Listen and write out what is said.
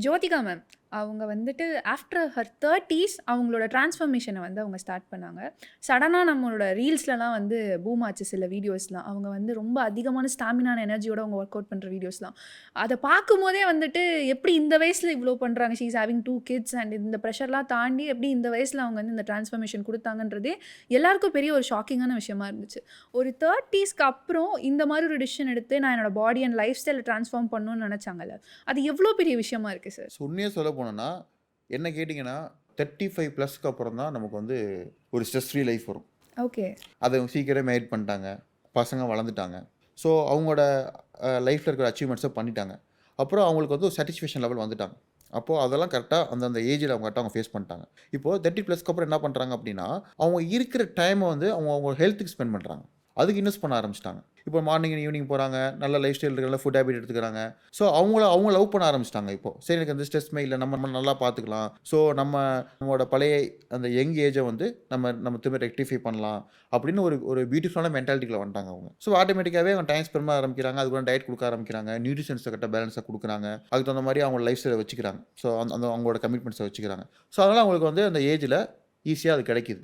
Jyothika ma'am. அவங்க வந்துட்டு after her 30ஸ் அவங்களோட ட்ரான்ஸ்ஃபர்மேஷன வந்து அவங்க ஸ்டார்ட் பண்ணாங்க. சடனா நம்மளோட ரீல்ஸ்லலாம் வந்து பூம் ஆச்சு சில வீடியோஸ்லாம். அவங்க வந்து ரொம்ப அதிகமான ஸ்டாமினான எனர்ஜியோட அவங்க ஒர்க் அவுட் பண்ற வீடியோஸ்லாம். அத பார்க்கும்போதே வந்துட்டு எப்படி இந்த வயசுல இவ்ளோ பண்றாங்க? She is having 2 kids and இந்த ப்ரெஷர்லாம் தாண்டி எப்படி இந்த வயசுல அவங்க வந்து இந்த ட்ரான்ஸ்ஃபர்மேஷன் குடுத்தாங்கன்றதே எல்லாருக்கும் பெரிய ஒரு ஷாக்கிங்கான விஷயமா இருந்துச்சு. ஒரு 30ஸ்க்கு அப்புறம் இந்த மாரி ஒரு டிசிஷன் எடுத்து நான் என்னோட பாடி அண்ட் லைஃப் ஸ்டைல ட்ரான்ஸ்ஃபார்ம் பண்ணணும்னு நெனச்சாங்கல்ல. அது எவ்வளோ பெரிய விஷயமா இருக்கு சார். உண்மையாக சொல்ல போனோன்னா என்ன கேட்டிங்கன்னா 35 ப்ளஸ்க்கு அப்புறம் தான் நமக்கு வந்து ஒரு ஸ்ட்ரெஸ் ஃப்ரீ லைஃப் வரும். ஓகே. அதை சீக்கிரம் மேரிட் பண்ணிட்டாங்க, பசங்க வளர்ந்துட்டாங்க. ஸோ அவங்களோட லைஃப்பில் இருக்கிற அச்சீவ்மெண்ட்ஸை பண்ணிட்டாங்க. அப்புறம் அவங்களுக்கு வந்து ஒரு சாட்டிஸ்ஃபேக்ஷன் லெவல் வந்துட்டாங்க. அப்போது அதெல்லாம் கரெக்டாக அந்தந்த ஏஜில் அவங்க கரெக்டாக அவங்க ஃபேஸ் பண்ணிட்டாங்க. இப்போது 30 ப்ளஸ்க்கு அப்புறம் என்ன பண்ணுறாங்க அப்படின்னா, அவங்க இருக்கிற டைமை வந்து அவங்க ஹெல்த்துக்கு ஸ்பெண்ட் பண்ணுறாங்க. அதுக்கு இன்வெஸ்ட் பண்ண ஆரம்பிச்சிட்டாங்க. இப்போ மார்னிங் ஈவினிங் போகிறாங்க, நல்ல லைஃப் ஸ்டைல் இருக்கு, நல்ல ஃபுட் ஹேபிட் எடுத்துக்கிறாங்க. ஸோ அவங்க லவ் பண்ண ஆரம்பிச்சிட்டாங்க இப்போ. சரி எனக்கு அந்த ஸ்ட்ரெஸ்மே இல்லை, நம்ம நல்லா பார்த்துக்கலாம். ஸோ நம்மளோட பழைய அந்த யங் ஏஜை வந்து நம்ம திரும்ப ரெக்டிஃபை பண்ணலாம் அப்படின்னு ஒரு பியூட்டிஃபுல்லான மென்டாலிட்டியில் வந்துட்டாங்க அவங்க. ஸோ ஆட்டோமேட்டிக்காகவே அவங்க டைம் ஸ்பெண்ட் பண்ண ஆரம்பிக்கிறாங்க, அதுக்கு டயட் கொடுக்க ஆரம்பிக்கிறாங்க, நியூட்ரிஷன்ஸை கரெக்டாக பேலன்ஸாக கொடுக்குறாங்க, அதுக்கு தகுந்த மாதிரி அவங்க லைஃப் ஸ்டைலை வச்சுக்கிறாங்க. ஸோ அந்த அவங்களோட கமிட்மெண்ட்ஸை வச்சுக்கிறாங்க. ஸோ அதனால் அவங்களுக்கு வந்து அந்த ஏஜில் ஈஸியாக அது கிடைக்கிது.